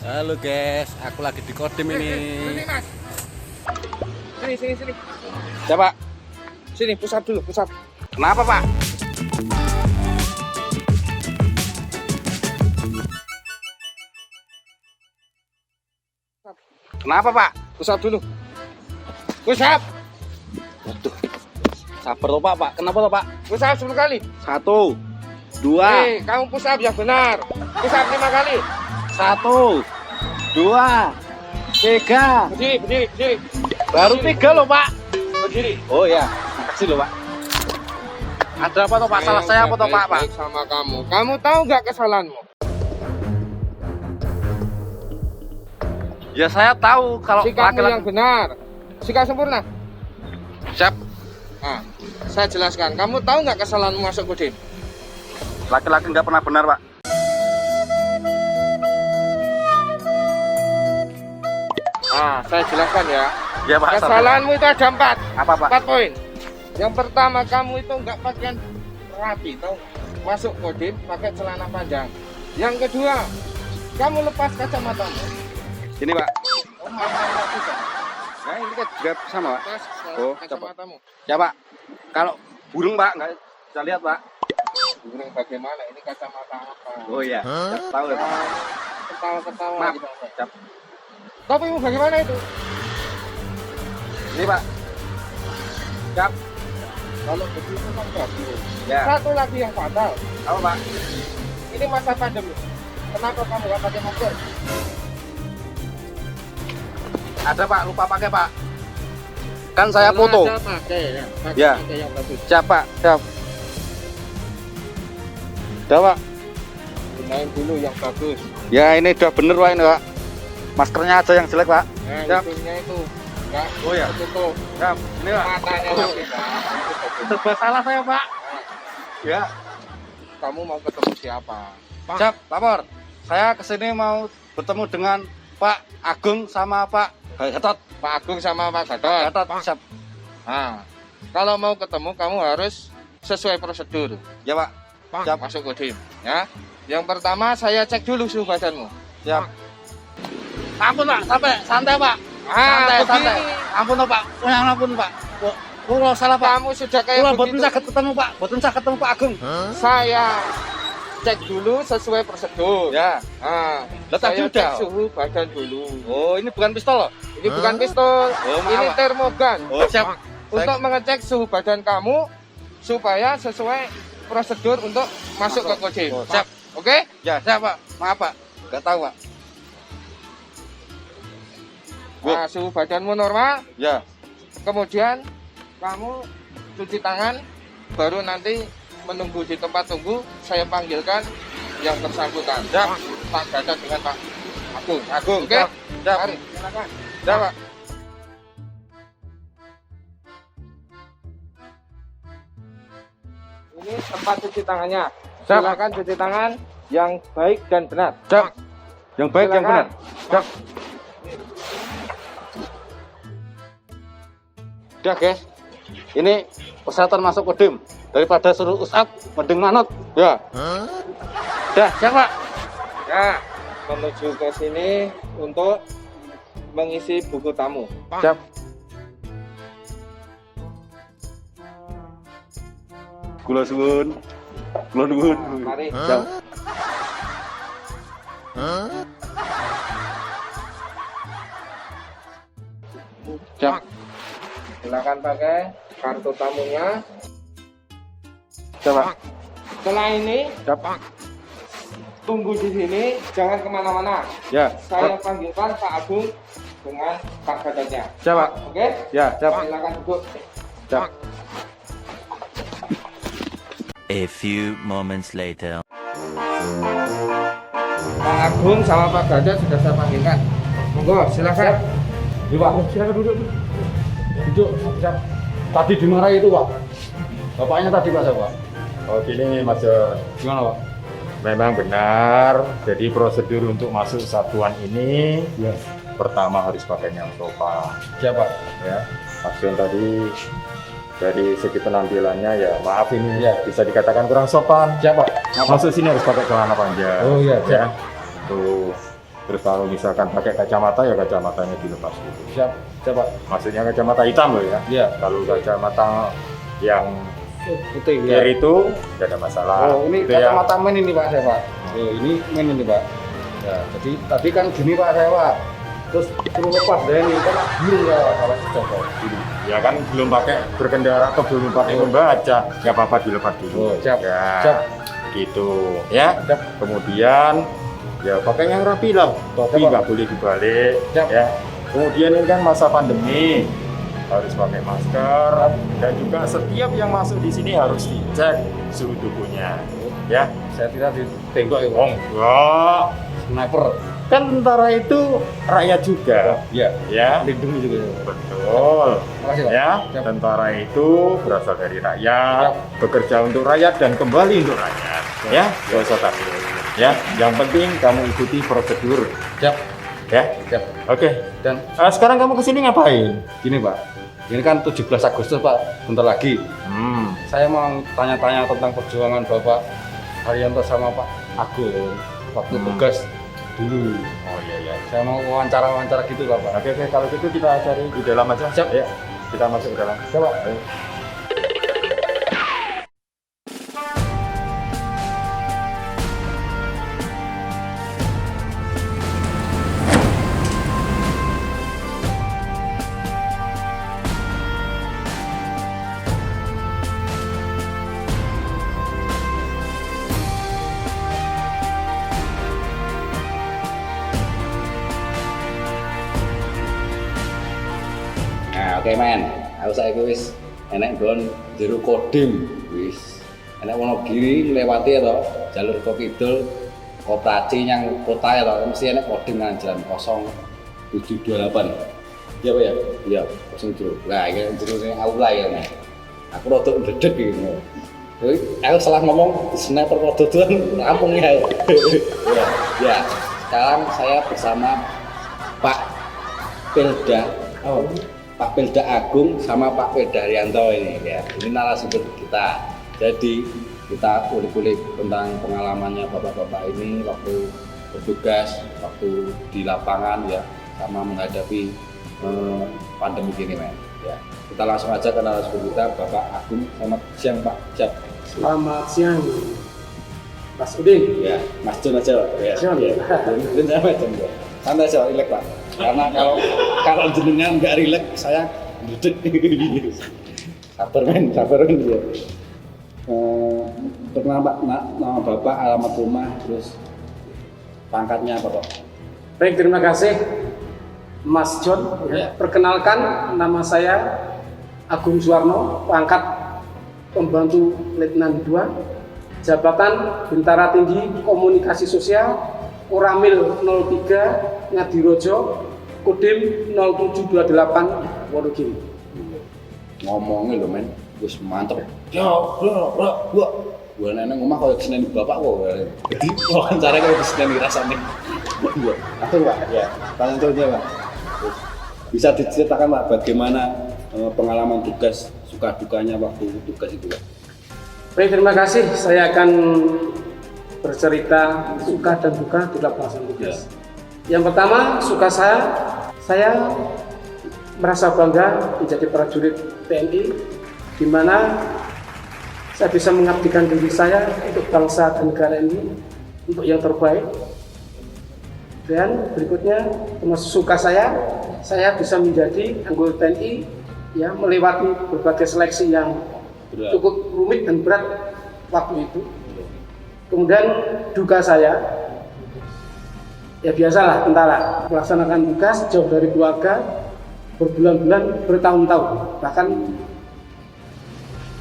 Halo guys, aku lagi di Kodim ini. Sini mas. Sini. Ya Pak, Sini, pusat dulu, pusat. kenapa Pak? Kenapa Pak? Pusat dulu. Pusat. Waduh, sabar toh Pak. Kenapa toh Pak? Pusat 10 kali. 1, 2, Kamu pusat yang benar. Pusat 5 kali. 1, 2, 3. Berdiri. Baru 3 loh Pak. Berdiri. Oh ya, makasih loh Pak. Ada apa toh Pak? Salah saya apa toh Pak? Baik sama kamu. Kamu tahu nggak kesalahanmu? Ya saya tahu kalau Sikapmu laki-laki. yang benar. Sikap sempurna. Siap. Nah, saya jelaskan. Kamu tahu nggak kesalahanmu masuk Kodim? Laki-laki nggak pernah benar Pak. Nah, saya jelaskan ya. Ya Pak. Kesalahanmu itu ada 4. Apa Pak? 4 poin. Yang pertama, kamu itu nggak pakaian rapi, tahu? Masuk Kodim pakai celana panjang. Yang kedua, kamu lepas kacamatamu. Ini Pak. Oh, main bisa. Nah ini kan juga sama Pak. Lepas Oh, kacamatamu. Ya Pak. Kalau burung Pak nggak bisa lihat Pak. Burung bagaimana? Ini kacamata apa? Oh iya. Siap, tahu ya Pak. Ketawa-ketawa. Maaf. gitu. Siap. Topimu bagaimana itu? Ini Pak. Siap. Kalau begitu kan bagus. Ya. Satu lagi yang fatal. Apa Pak? Ini masa pandemi. Kenapa kamu nggak pakai masker? Ada Pak. Lupa pakai Pak. Kan saya Kalau foto. ada, pakai ya. Ya. Pakai yang bagus. Siap Pak. Siap. Udah Pak. Gunain dulu yang bagus. Ya ini udah bener Pak ini Pak. Maskernya aja yang jelek Pak. Nah, Siap. itunya itu. Enggak. Oh ya. Tutup. Siap. Ini Pak. Matanya Oh. tapi Pak. Serba salah saya Pak. Ya. Kamu mau ketemu siapa? Siap. Lapor. Saya kesini mau bertemu dengan Pak Agung sama Pak Gatot. Pak Agung sama Pak Gatot. Gatot. Siap. Nah, kalau mau ketemu kamu harus sesuai prosedur. Ya Pak. Siap. Masuk Kodim, ya. Yang pertama saya cek dulu suhu badanmu. Siap. Ampun Pak, santai Pak. begini. Santai. Ampun toh, Pak. Ampun Pak. Kulo salah Pak. Kamu sudah kayak Kulo boten begitu. saged ketemu Pak. Boten saged ketemu Pak Agung. Saya cek dulu sesuai prosedur. Ya. Nah, Lah, tadi saya udah. cek suhu badan dulu. Oh, ini bukan pistol loh. Ini bukan pistol, Oh, maaf, ini Pak. termogan. Oh, siap. Untuk mengecek suhu badan kamu supaya sesuai prosedur untuk masuk ke Kodim. Oh, siap. Oke? Ya, siap Pak. Maaf Pak. Enggak tahu Pak. Nah, suhu badanmu normal, Ya. kemudian kamu cuci tangan, baru nanti menunggu di tempat tunggu, saya panggilkan yang bersangkutan. Siap. Pak Gatot dengan Pak Agung. Agung. Oke? Siap. Siap. Mari, silakan. Siap Pak. Ini tempat cuci tangannya. Siap. Silakan cuci tangan yang baik dan benar. Siap. Yang baik yang benar. Silakan. Siap. Udah guys. Ini persyaratan masuk Kodim. Daripada suruh usap, mending manut. Ya. Udah, siap Pak. Ya, menuju ke sini untuk mengisi buku tamu. Siap. Kula suwun. Kula nuwun. Mari. Siap. Siap. Silakan pakai kartu tamunya. Siap Pak. Setelah ini Siap. tunggu di sini, jangan kemana-mana. Ya. Saya panggilkan Pak Agung dengan Pak Gatotnya. Siap Pak. Oke? Ya, siap. Silakan duduk. Siap. A few moments later. Pak Agung sama Pak Gatot sudah saya panggilkan. Monggo, silakan. Iya Pak, silakan duduk. Duduk. Siap. Tadi dimarahi itu Pak. Bapaknya tadi Pak siapa? Oh gini Mas John, Gimana Pak? memang benar. Jadi prosedur untuk masuk satuan ini, Ya. pertama harus pakai yang sopan. Siapa? Ya, Mas John tadi dari segi penampilannya ya maaf ini ya bisa dikatakan kurang sopan. Siapa? Masuk sini harus pakai celana panjang. Oh iya, ya. Tuh. Terus kalau misalkan pakai kacamata ya kacamatanya dilepas dulu. Siap, siap Pak. Maksudnya kacamata hitam loh ya. Iya. Kalau kacamata yang Putih kiri ya. itu tidak ada masalah. Oh, ini Itu ya. kacamata main ini Pak saya Pak. Ini main ini Pak. Ya, jadi tadi kan gini Pak saya Pak. Terus suruh lepas deh ini kan bingung ya kalau coba gini. Ya kan belum pakai berkendara atau belum pakai membaca, ya apa-apa dilepas dulu. Oh, siap. Ya, Siap. gitu ya. Siap. Kemudian ya pakai yang rapi lah, topi Siap, Pak. nggak boleh dibalik. Siap. Ya. Kemudian ini kan masa pandemi, harus pakai masker dan juga setiap yang masuk di sini harus dicek suhu tubuhnya. Ya, Saya tidak ditembak ya. enggak. Sniper. Kan tentara itu rakyat juga. Iya. Ya, Lindungi juga. betul. Makasih Pak. Ya, Siap. tentara itu berasal dari rakyat, bekerja untuk rakyat dan kembali untuk rakyat. Ya, gak usah takut. Ya, yang penting kamu ikuti prosedur. Siap. Ya, Siap. oke. Dan Sekarang kamu kesini ngapain? gini Pak. Ini kan 17 Agustus Pak, bentar lagi. Saya mau tanya-tanya tentang perjuangan Bapak Haryanto sama Pak Agung waktu tugas dulu. Oh iya iya. Saya mau wawancara gitu Pak. Oke oke, kalau gitu kita cari di dalam aja. Siap. Ya, kita masuk ke dalam. Coba. Ayo. Nah, oke men, aku saiki wis enek nggon jero Kodim wis. Enek Wonogiri melewati to jalur Kopidul Kopraci yang kota ya to, mesti enek Kodim nang jalan 0728. Iya Pak ya? Iya, 07. Lah iki jero sing aula ya men. Aku rada ndedeg iki. Jadi aku salah ngomong sniper kododan rampung ya. Ya, ya. Sekarang saya bersama Pak Pelda. Oh, Pak Pelda Agung sama Pak Pelda Haryanto ini ya. Ini narasumber kita. Jadi kita kulik-kulik tentang pengalamannya bapak-bapak ini waktu bertugas, waktu di lapangan ya, sama menghadapi pandemi ini men. Ya. Kita langsung aja ke narasumber kita, Bapak Agung. Selamat siang Pak. Siap. Selamat siang, Mas Udin. Ya, Mas John aja Pak. Ya. John. Ya. Dan sama John. Santai aja, rileks Pak. Karena kalau jenengan nggak rileks, saya duduk. Sabar men ya. Perkenalkan Pak, nama Bapak, alamat rumah, terus pangkatnya apa Pak? Baik, terima kasih Mas John. Ya. Perkenalkan, nama saya Agung Suwarno, pangkat pembantu Letnan 2, jabatan Bintara Tinggi Komunikasi Sosial, Koramil 03, Ngadirojo, Kodim 0728, Wonogiri. Ngomongin lho men, wis mantep. Ya, bro. Gua nenek ngomong kalau kesini bapak kok. Jadi wawancara kalau kesini rasanya. Atur Pak, ya. Tanya contohnya Pak. Bisa diceritakan Pak bagaimana pengalaman tugas, suka dukanya waktu tugas itu Pak? Baik, terima kasih. Saya akan bercerita suka dan duka di pelaksanaan tugas. Yang pertama, suka saya merasa bangga menjadi prajurit TNI, di mana saya bisa mengabdikan diri saya untuk bangsa dan negara ini untuk yang terbaik. Dan berikutnya, termasuk suka saya bisa menjadi anggota TNI, ya, melewati berbagai seleksi yang cukup rumit dan berat waktu itu. Kemudian duka saya, ya biasalah tentara, melaksanakan tugas jauh dari keluarga, berbulan-bulan, bertahun-tahun, bahkan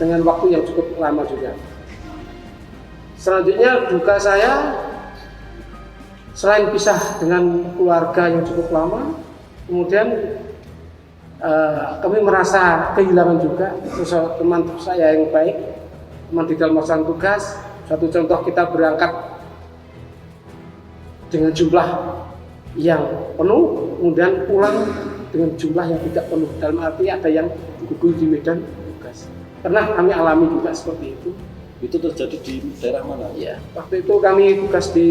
dengan waktu yang cukup lama juga. Selanjutnya duka saya, selain pisah dengan keluarga yang cukup lama, kemudian kami merasa kehilangan juga sosok teman saya yang baik, teman di dalam melaksanakan tugas. Satu contoh, kita berangkat dengan jumlah yang penuh, kemudian pulang dengan jumlah yang tidak penuh. Dalam arti ada yang gugur di medan tugas. Pernah kami alami juga seperti itu. Itu terjadi di daerah mana? Ya, waktu itu kami tugas di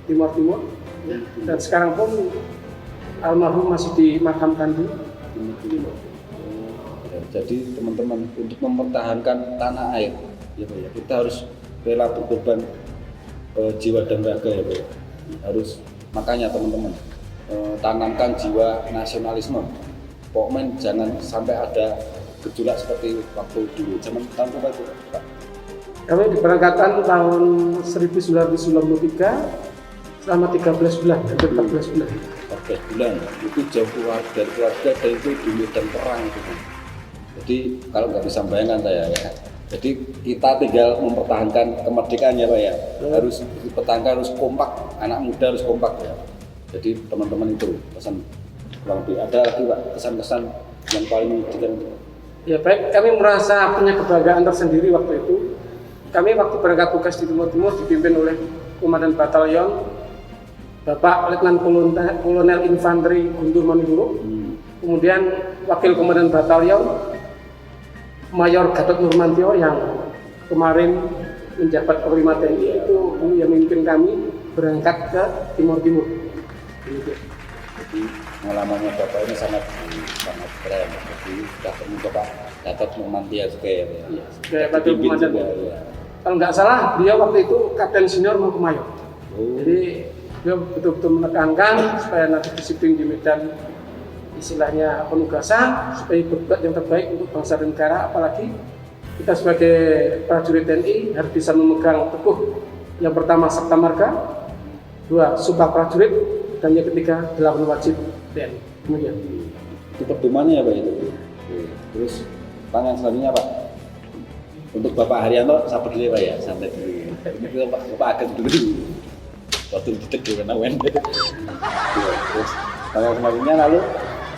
Timur Timur, ya. Dan sekarang pun almarhum masih dimakamkan di Timur. Ya, jadi teman-teman untuk mempertahankan tanah air, ya Pak ya, kita harus rela berkorban jiwa dan raga ya Pak. Harus makanya teman-teman tanamkan jiwa nasionalisme. Pokoknya jangan sampai ada gejolak seperti waktu dulu zaman tahun berapa itu Pak? Kami diberangkatkan tahun 1993 selama 13 bulan, hampir 14 bulan. 14 bulan itu jauh dari keluarga dan itu di medan perang itu. Jadi kalau nggak bisa bayangkan saya ya. Jadi kita tinggal mempertahankan kemerdekaan ya Pak ya. Harus dipertahankan, harus kompak, anak muda harus kompak ya. Jadi teman-teman itu pesan kurang lebih ada lagi Pak kesan-kesan yang paling menyedihkan itu. Ya baik, kami merasa punya kebanggaan tersendiri waktu itu. Kami waktu berangkat tugas di Timur Timur dipimpin oleh Komandan Batalion Bapak Letnan Kolonel Infanteri Guntur Maniguro, kemudian Wakil Komandan Batalion Mayor Gatot Nurmantio yang kemarin menjabat Panglima TNI itu yang memimpin kami berangkat ke Timur Timur. Jadi pengalamannya Bapak ini sangat keren. Jadi sudah ketemu Bapak Gatot Nurmantio juga ya. Sebagai Wakil Komandan. Ya. Kalau nggak salah, beliau waktu itu Kapten Senior mau ke Mayor. Jadi beliau betul-betul menekankan supaya nanti disiplin di medan istilahnya penugasan, supaya berbuat yang terbaik untuk bangsa dan negara. Apalagi kita sebagai prajurit TNI harus bisa memegang teguh yang pertama Sabta Marga, dua Sumpah Prajurit, dan yang ketiga 8 wajib TNI. Kemudian Itu pedomannya ya Pak itu. Terus pertanyaan selanjutnya Pak. Untuk Bapak Haryanto sabar dulu ya Pak ya, santai dulu. Ini Bapak agak dulu. Waktu ditek dulu kena wen. Terus pertanyaan selanjutnya lalu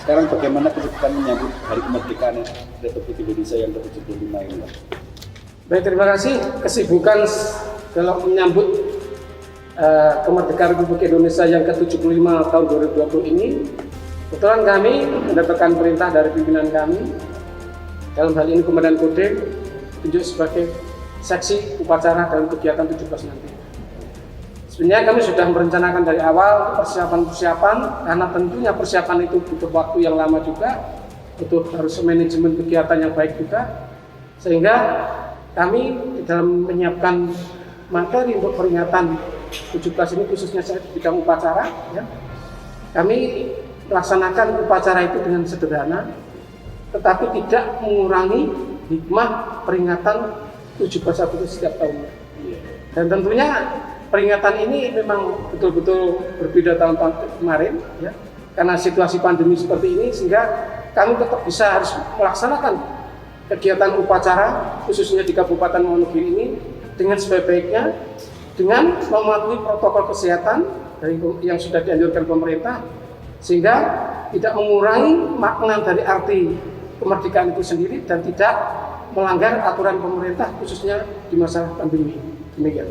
sekarang bagaimana kesibukan menyambut Hari Kemerdekaan Republik Indonesia yang ke-75 ini Pak? baik, terima kasih. Kesibukan dalam menyambut kemerdekaan Republik Indonesia yang ke-75 tahun 2020 ini, kebetulan kami mendapatkan perintah dari pimpinan kami, dalam hal ini Komandan Kodim, ditunjuk sebagai seksi upacara dalam kegiatan 17 nanti. Sebenarnya kami sudah merencanakan dari awal persiapan-persiapan, karena tentunya persiapan itu butuh waktu yang lama juga, butuh harus manajemen kegiatan yang baik juga, sehingga kami dalam menyiapkan materi untuk peringatan 17 ini khususnya di bidang upacara, ya, kami melaksanakan upacara itu dengan sederhana, tetapi tidak mengurangi hikmah peringatan 17 Agustus setiap tahunnya. Dan tentunya peringatan ini memang betul-betul berbeda tahun-tahun kemarin, ya, karena situasi pandemi seperti ini, sehingga kami tetap bisa harus melaksanakan kegiatan upacara khususnya di Kabupaten Wonogiri ini dengan sebaik-baiknya, dengan mematuhi protokol kesehatan dari yang sudah dianjurkan pemerintah, sehingga tidak mengurangi makna dari arti kemerdekaan itu sendiri dan tidak melanggar aturan pemerintah khususnya di masa pandemi. Demikian.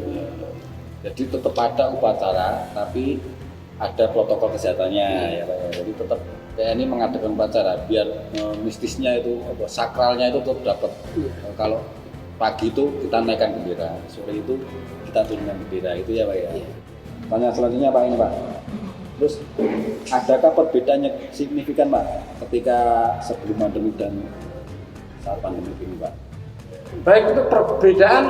Jadi tetap ada upacara, tapi ada protokol kesehatannya ya Pak. Jadi tetap TNI mengadakan upacara biar mistisnya itu, sakralnya itu tetap dapat. Kalau pagi itu kita naikkan bendera, sore itu kita turunkan bendera, itu ya Pak ya. Tanya selanjutnya Pak ini Pak. Terus adakah perbedaannya signifikan Pak ketika sebelum pandemi dan saat pandemi ini Pak? Baik, untuk perbedaan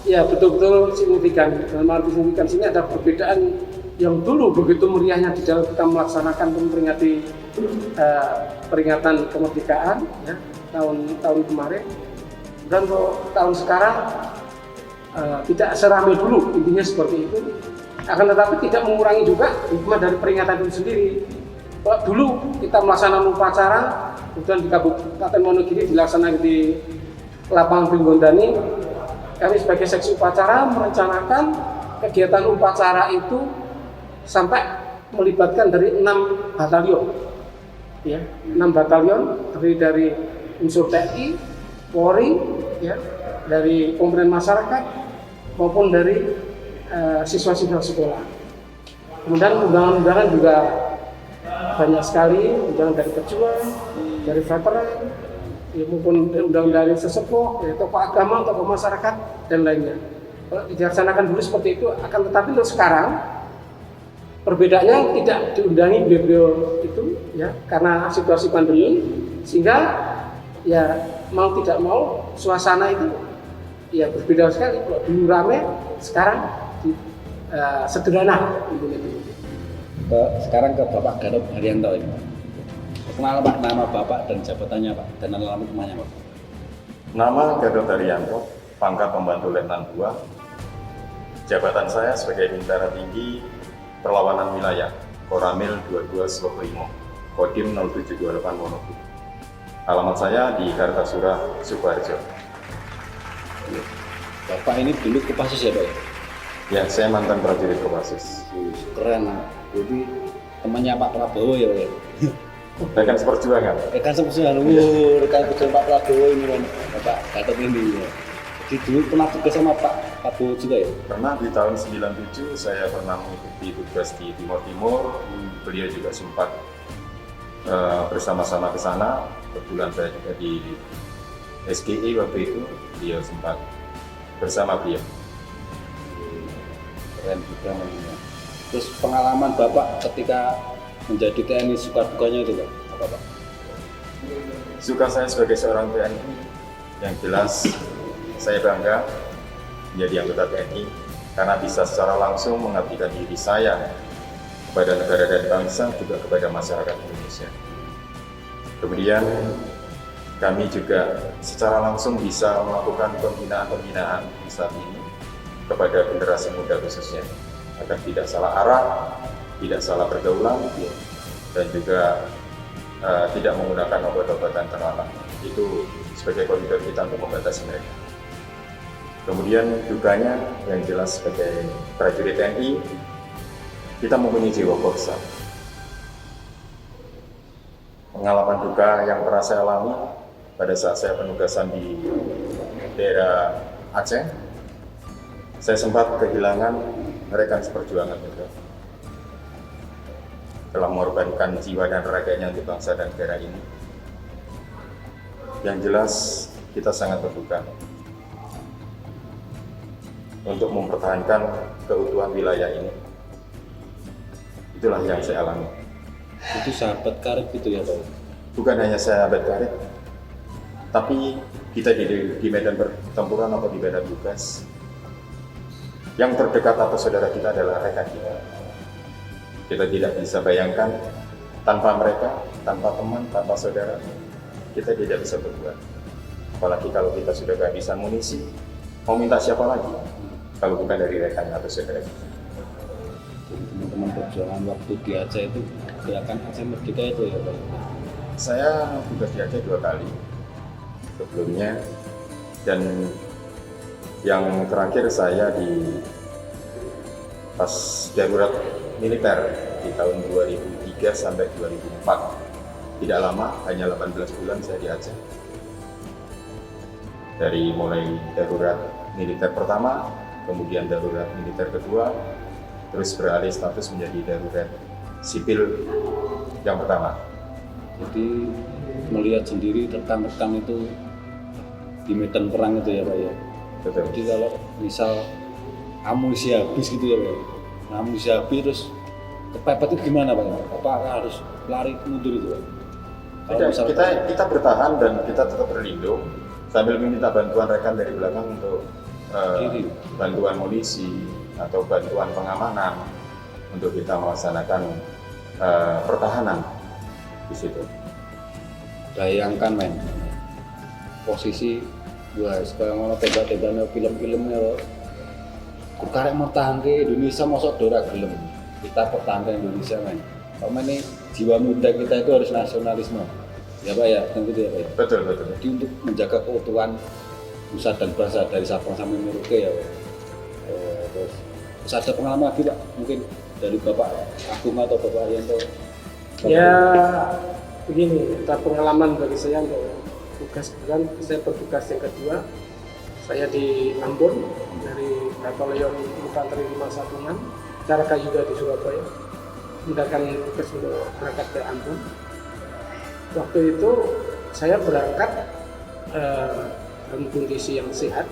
ya betul-betul signifikan. Dalam arti signifikan sini ada perbedaan yang dulu begitu meriahnya di dalam kita melaksanakan memperingati peringatan kemerdekaan, ya, tahun kemarin. Dan tahun sekarang tidak seramai dulu, intinya seperti itu. Akan tetapi tidak mengurangi juga hikmah dari peringatan itu sendiri. Kalau dulu kita melaksanakan upacara, kemudian di Kabupaten Wonogiri dilaksanakan di Lapangan Pinggondani, kami sebagai seksi upacara merencanakan kegiatan upacara itu sampai melibatkan dari 6 batalion, ya, 6 batalion dari unsur TNI, Polri, ya, dari komponen masyarakat maupun dari siswa-siswa sekolah. Kemudian undangan-undangan juga banyak sekali, undangan dari pejuang, dari veteran, ya, maupun undangan dari sesepuh, ya, tokoh agama, tokoh masyarakat, dan lainnya. Kalau dilaksanakan dulu seperti itu, akan tetapi untuk sekarang perbedaannya tidak diundangi beliau-beliau itu ya karena situasi pandemi, sehingga ya mau tidak mau suasana itu ya berbeda sekali. Kalau dulu rame, sekarang sederhana. Sekarang ke Bapak Gatot Haryanto ini. Kenal Pak nama Bapak dan jabatannya Pak dan alamat rumahnya Pak. Nama Gatot Haryanto, pangkat pembantu Letnan 2. Jabatan saya sebagai Bintara Tinggi Perlawanan Wilayah, Koramil 22 Sloklimo, Kodim 0728 Wonosobo. Alamat saya di Kartasura, Sukoharjo. Bapak ini dulu Kopassus ya Pak ya? Ya, saya mantan prajurit Kopassus. Keren. Jadi temannya Pak Prabowo ya Pak ya? Rekan seperjuangan. Rekan seperjuangan, rekan perjuangan Pak Prabowo ini kan, Bapak Gatot ini ya. Jadi dulu pernah tugas sama Pak Prabowo juga ya? Pernah di tahun 97 saya pernah mengikuti tugas di Timur Timur. Beliau juga sempat bersama-sama ke sana. Kebetulan saya juga di SGI waktu itu, beliau sempat bersama beliau. Keren juga namanya. Terus pengalaman Bapak ketika menjadi TNI suka dukanya itu Pak, apa Pak? Suka saya sebagai seorang TNI, yang jelas saya bangga menjadi anggota TNI karena bisa secara langsung mengabdikan diri saya kepada negara dan bangsa, juga kepada masyarakat Indonesia. Kemudian kami juga secara langsung bisa melakukan pembinaan-pembinaan di saat ini kepada generasi muda khususnya, agar tidak salah arah, tidak salah pergaulan, dan juga tidak menggunakan obat-obatan terlarang. Itu sebagai koridor kita untuk membatasi mereka. Kemudian dukanya yang jelas sebagai prajurit TNI, kita mempunyai jiwa korsa. Pengalaman duka yang pernah saya alami pada saat saya penugasan di daerah Aceh, saya sempat kehilangan rekan seperjuangan juga. Telah mengorbankan jiwa dan raganya untuk bangsa dan negara ini. Yang jelas kita sangat berduka untuk mempertahankan keutuhan wilayah ini. Itulah yang saya alami. Itu sahabat karib gitu ya Pak? Bukan hanya sahabat karib, tapi kita di medan pertempuran atau di medan tugas, yang terdekat atau saudara kita adalah rekan kita. Kita tidak bisa bayangkan tanpa mereka, tanpa teman, tanpa saudara, kita tidak bisa berbuat. Apalagi kalau kita sudah kehabisan amunisi, mau minta siapa lagi kalau bukan dari rekan atau saudara kita. Teman-teman perjuangan waktu di Aceh itu, gerakan Aceh Merdeka itu ya Pak? Saya tugas di Aceh 2 kali sebelumnya, dan yang terakhir saya di pas darurat militer di tahun 2003 sampai 2004. Tidak lama, hanya 18 bulan saya di Aceh. Dari mulai darurat militer pertama, kemudian darurat militer kedua, terus beralih status menjadi darurat sipil yang pertama. Jadi melihat sendiri rekan-rekan itu di medan perang itu ya Pak ya? Betul. Jadi kalau misal amunisi habis gitu ya Pak, amunisi habis terus kepepet itu gimana Pak? Apakah harus lari mundur itu Pak? Kalau Tidak, misal kita bertahan dan kita tetap berlindung sambil meminta bantuan rekan dari belakang untuk bantuan munisi atau bantuan pengamanan untuk kita melaksanakan pertahanan di situ. bayangkan men, posisi wah sekarang malah tembak-tembaknya film-filmnya karek mertahanke Indonesia mosok dora gelem kita pertahankan Indonesia men. Karena ini jiwa muda kita itu harus nasionalisme ya Pak ya, tentu ya Pak ya. Betul. Jadi untuk menjaga keutuhan nusa dan bangsa dari Sabang sampai Merauke ya Pak. Terus ada pengalaman lagi Pak, mungkin dari Bapak Agung atau Bapak Haryanto? Ya begini, ada pengalaman bagi saya untuk tugas, kebetulan saya bertugas yang kedua. Saya di Ambon dari Batalion Infanteri 516 Caragayuda di Surabaya, mendapatkan tugas untuk berangkat ke Ambon. Waktu itu saya berangkat dalam kondisi yang sehat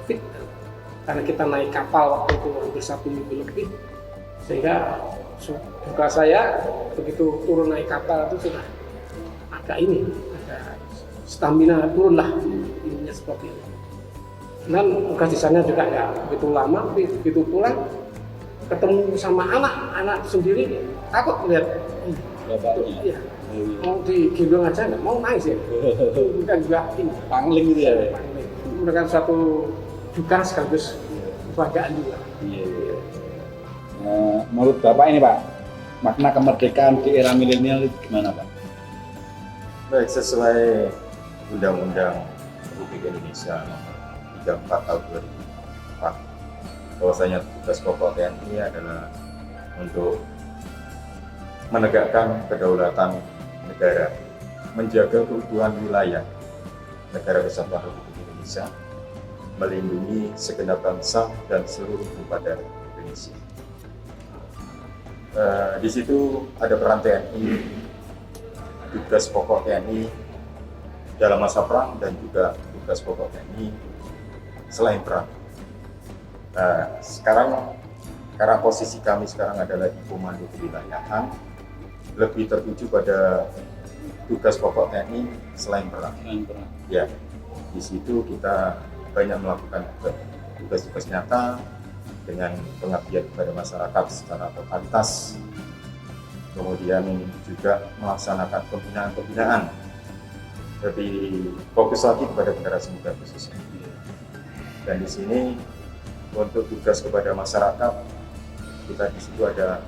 fit, karena kita naik kapal waktu itu hampir 1 minggu lebih Sehingga duka saya begitu turun naik kapal itu sudah agak stamina turun lah, ininya seperti itu. Dan tugas di sana juga nggak begitu lama, tapi begitu pulang ketemu sama anak sendiri takut melihat Bapaknya. iya, mau digendong aja nggak mau, nangis ya. Bukan juga ini Pangling gitu ya. merupakan satu duka sekaligus kebanggaan juga. Iya. Menurut Bapak ini Pak, makna kemerdekaan di era milenial itu gimana Pak? Baik, sesuai Undang-Undang Republik Indonesia Nomor 34 Tahun 2004, bahwasanya tugas pokok TNI adalah untuk menegakkan kedaulatan negara, menjaga keutuhan wilayah negara kesatuan Republik Indonesia, melindungi segenap bangsa dan seluruh kepada Indonesia. Di situ ada peran TNI, tugas pokok TNI dalam masa perang dan juga tugas pokok TNI selain perang. Sekarang karena posisi kami sekarang adalah di komando kewilayahan, lebih tertuju pada tugas pokok TNI selain perang. Ya, di situ kita banyak melakukan tugas-tugas nyata dengan pengabdian kepada masyarakat secara totalitas, kemudian juga melaksanakan pembinaan-pembinaan, lebih fokus lagi kepada generasi muda khususnya. Dan di sini untuk tugas kepada masyarakat, kita di situ ada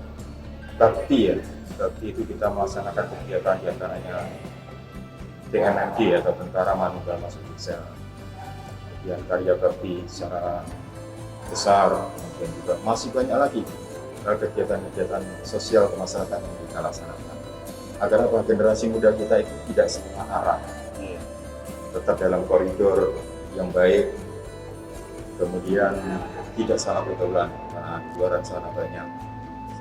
bakti ya. Bakti itu kita melaksanakan kegiatan diantaranya TMMD atau Tentara Manunggal Masuk Desa, kemudian karya bakti secara besar, kemudian juga masih banyak lagi kegiatan-kegiatan sosial kemasyarakatan yang kita laksanakan agar apa, generasi muda kita itu tidak salah arah, tetap dalam koridor yang baik, kemudian tidak salah pergaulan, karena di luar sana banyak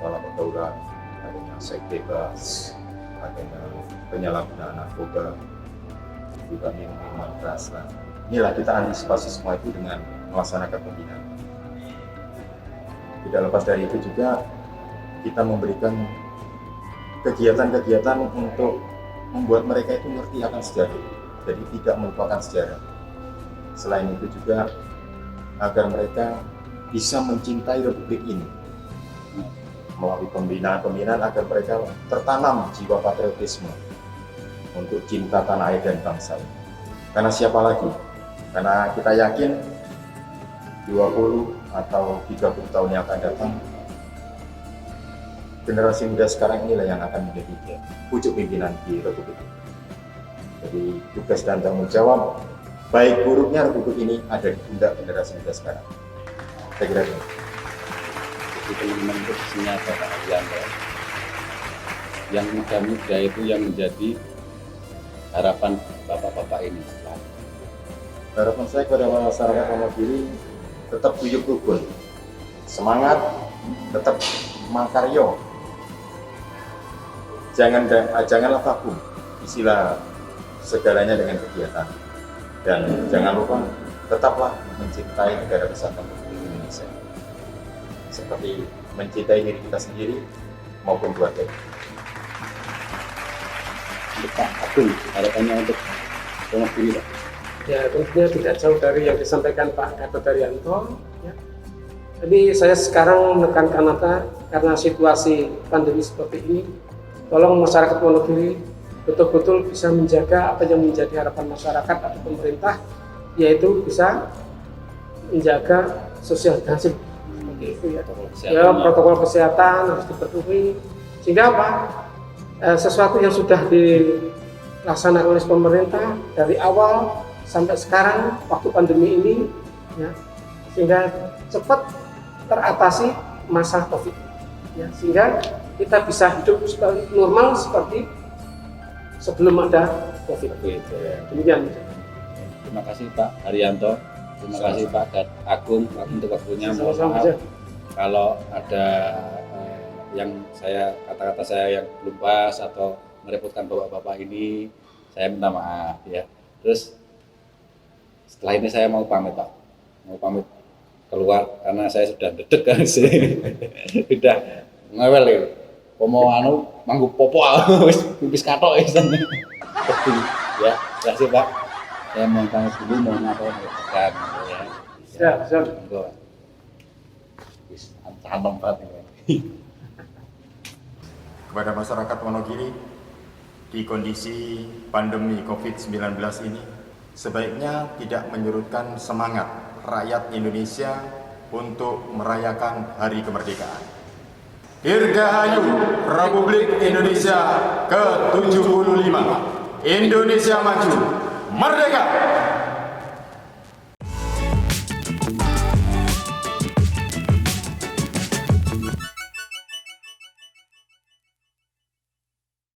salah pergaulan, adanya seks bebas, adanya penyalahgunaan narkoba, juga minuman keras. Inilah kita antisipasi semua itu dengan melaksanakan pembinaan. Tidak lepas dari itu juga kita memberikan kegiatan-kegiatan untuk membuat mereka itu mengerti akan sejarah, jadi tidak melupakan sejarah. Selain itu juga agar mereka bisa mencintai Republik ini melalui pembinaan-pembinaan agar mereka tertanam jiwa patriotisme untuk cinta tanah air dan bangsa. Karena siapa lagi? Karena kita yakin 20 atau 30 tahun yang akan datang, generasi muda sekarang inilah yang akan menjadi pucuk pimpinan di Republik ini. Jadi tugas dan tanggung jawab baik buruknya Republik ini ada di pundak generasi muda sekarang. Saya kira itu. Jadi teman-teman itu isinya Bapak Arianto, yang muda-muda itu yang menjadi harapan bapak-bapak ini. Harapan saya kepada masyarakat Wonogiri, tetap guyup rukun, semangat, tetap makaryo, janganlah vakum, isilah segalanya dengan kegiatan, dan jangan lupa tetaplah mencintai negara kesatuan Republik Indonesia, seperti mencintai diri kita sendiri maupun keluarga. Untuk Pak Agung, harapannya untuk Wonogiri Pak. Ya, tentunya tidak jauh dari yang disampaikan Pak Gatot Haryanto. Ya. Jadi saya sekarang menekankan karena situasi pandemi seperti ini, tolong masyarakat Wonogiri betul-betul bisa menjaga apa yang menjadi harapan masyarakat atau pemerintah, yaitu bisa menjaga social distancing. Seperti itu ya. Protokol kesehatan harus dipatuhi. Sehingga apa? Sesuatu yang sudah dilaksanakan oleh pemerintah dari awal sampai sekarang waktu pandemi ini, ya, sehingga cepat teratasi masa COVID, ya, sehingga kita bisa hidup normal seperti sebelum ada COVID. Demikian. Terima kasih Pak Haryanto, terima kasih Pak Agung untuk waktunya. Mohon Sama-sama maaf aja. kalau ada yang kata-kata saya yang belum pas atau merepotkan bapak-bapak ini, saya minta maaf ya. Terus setelah ini saya mau pamit Pak, mau pamit keluar karena saya sudah dedek kan sih, sudah ngewel ya. Pomo anu manggu popo wis pipis katok wis. Ya, terima kasih Pak. Saya mau tanya dulu mau ngapain kan ya. Siap. Monggo. Wis antam banget ini. Kepada masyarakat Wonogiri, di kondisi pandemi COVID-19 ini, sebaiknya tidak menyurutkan semangat rakyat Indonesia untuk merayakan Hari Kemerdekaan. Dirgahayu Republik Indonesia ke-75. Indonesia maju, merdeka!